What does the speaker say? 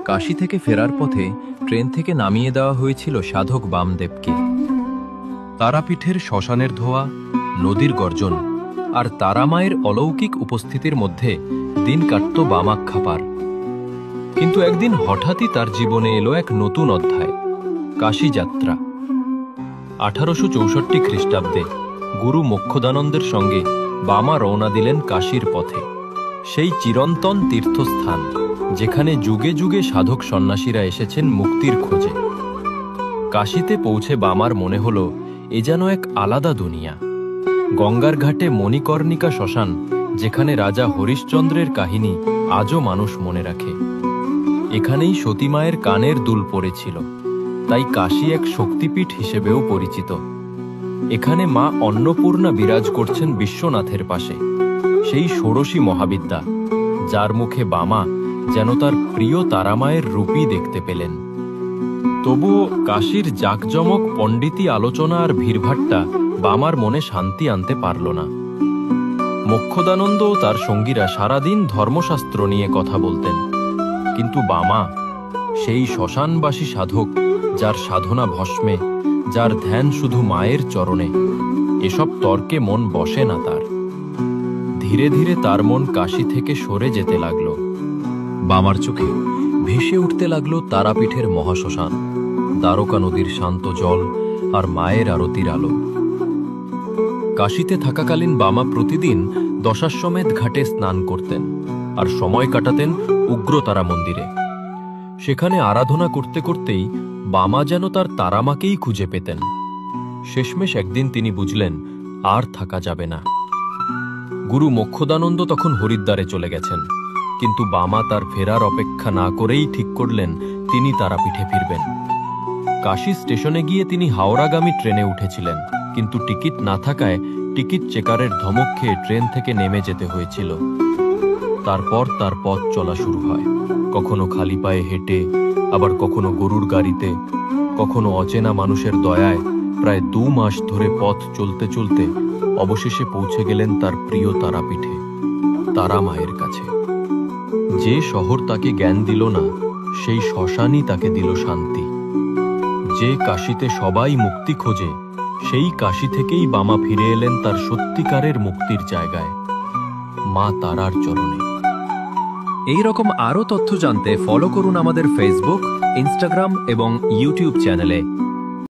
কাশী থেকে ফেরার পথে ট্রেন থেকে নামিয়ে দেওয়া হয়েছিল সাধক বামদেবকে। তারাপীঠের শ্মশানের ধোঁয়া, নদীর গর্জন আর তারামায়ের অলৌকিক উপস্থিতির মধ্যে দিন কাটত বামাক্ষাপার। কিন্তু একদিন হঠাৎই তার জীবনে এলো এক নতুন অধ্যায়, কাশী যাত্রা। 1864 খ্রিস্টাব্দে গুরু মোক্ষদানন্দের সঙ্গে বামা রওনা দিলেন কাশীর পথে, সেই চিরন্তন তীর্থস্থান যেখানে যুগে যুগে সাধক সন্ন্যাসীরা এসেছেন মুক্তির খোঁজে। কাশীতে পৌঁছে বামার মনে হল এ যেন এক আলাদা দুনিয়া। গঙ্গার ঘাটে মণিকর্ণিকা শ্মশান, যেখানে রাজা হরিশ্চন্দ্রের কাহিনী আজও মানুষ মনে রাখে। এখানেই সতীমায়ের কানের দুল পড়েছিল, তাই কাশী এক শক্তিপীঠ হিসেবেও পরিচিত। এখানে মা অন্নপূর্ণা বিরাজ করছেন বিশ্বনাথের পাশে, সেই ষোড়শী মহাবিদ্যা, যার মুখে বামা যেন তার প্রিয় তারামায়ের রূপই দেখতে পেলেন। তবুও কাশীর জাঁকজমক, পণ্ডিতি আলোচনা আর ভিড়ভাট্টা বামার মনে শান্তি আনতে পারল না। মোক্ষদানন্দ ও তার সঙ্গীরা সারাদিন ধর্মশাস্ত্র নিয়ে কথা বলতেন, কিন্তু বামা, সেই শ্মশানবাসী সাধক, যার সাধনা ভস্মে, যার ধ্যান শুধু মায়ের চরণে, এসব তর্কে মন বসে না তার। ধীরে ধীরে তার মন কাশী থেকে সরে যেতে লাগল। বামার চোখে ভেসে উঠতে লাগল তারাপীঠের মহাশ্মশান, দ্বারকা নদীর শান্ত জল আর মায়ের আরতির আলো। কাশীতে থাকাকালীন বামা প্রতিদিন দশাশ্বমেধ ঘাটে স্নান করতেন আর সময় কাটাতেন উগ্রতারা মন্দিরে। সেখানে আরাধনা করতে করতেই বামা যেন তার তারামাকেই খুঁজে পেতেন। শেষমেশ একদিন তিনি বুঝলেন আর থাকা যাবে না। গুরু মোক্ষদানন্দ তখন হরিদ্বারে চলে গেছেন, কিন্তু বামা তার ফেরার অপেক্ষা না করেই ঠিক করলেন তিনি তারাপীঠে ফিরবেন। কাশী স্টেশনে গিয়ে তিনি হাওড়াগামী ট্রেনে উঠেছিলেন, কিন্তু টিকিট না থাকায় টিকিট চেকারের ধমক খেয়ে ট্রেন থেকে নেমে যেতে হয়েছিল। তারপর তার পথ চলা শুরু হয়, কখনো খালি পায়ে হেঁটে, আবার কখনো গরুর গাড়িতে, কখনো অচেনা মানুষের দয়ায়। প্রায় 2 মাস ধরে পথ চলতে চলতে অবশেষে পৌঁছে গেলেন তার প্রিয় তারাপীঠে, তারা মায়ের কাছে। যে শহর তাকে জ্ঞান দিল না, সেই শ্মশানই তাকে দিল শান্তি। যে কাশীতে সবাই মুক্তি খোঁজে, সেই কাশী থেকেই বামা ফিরে এলেন তার সত্যিকারের মুক্তির জায়গায়, মা তারার চরণে। এই রকম আরও তথ্য জানতে ফলো করুন আমাদের ফেসবুক, ইনস্টাগ্রাম এবং ইউটিউব চ্যানেলে।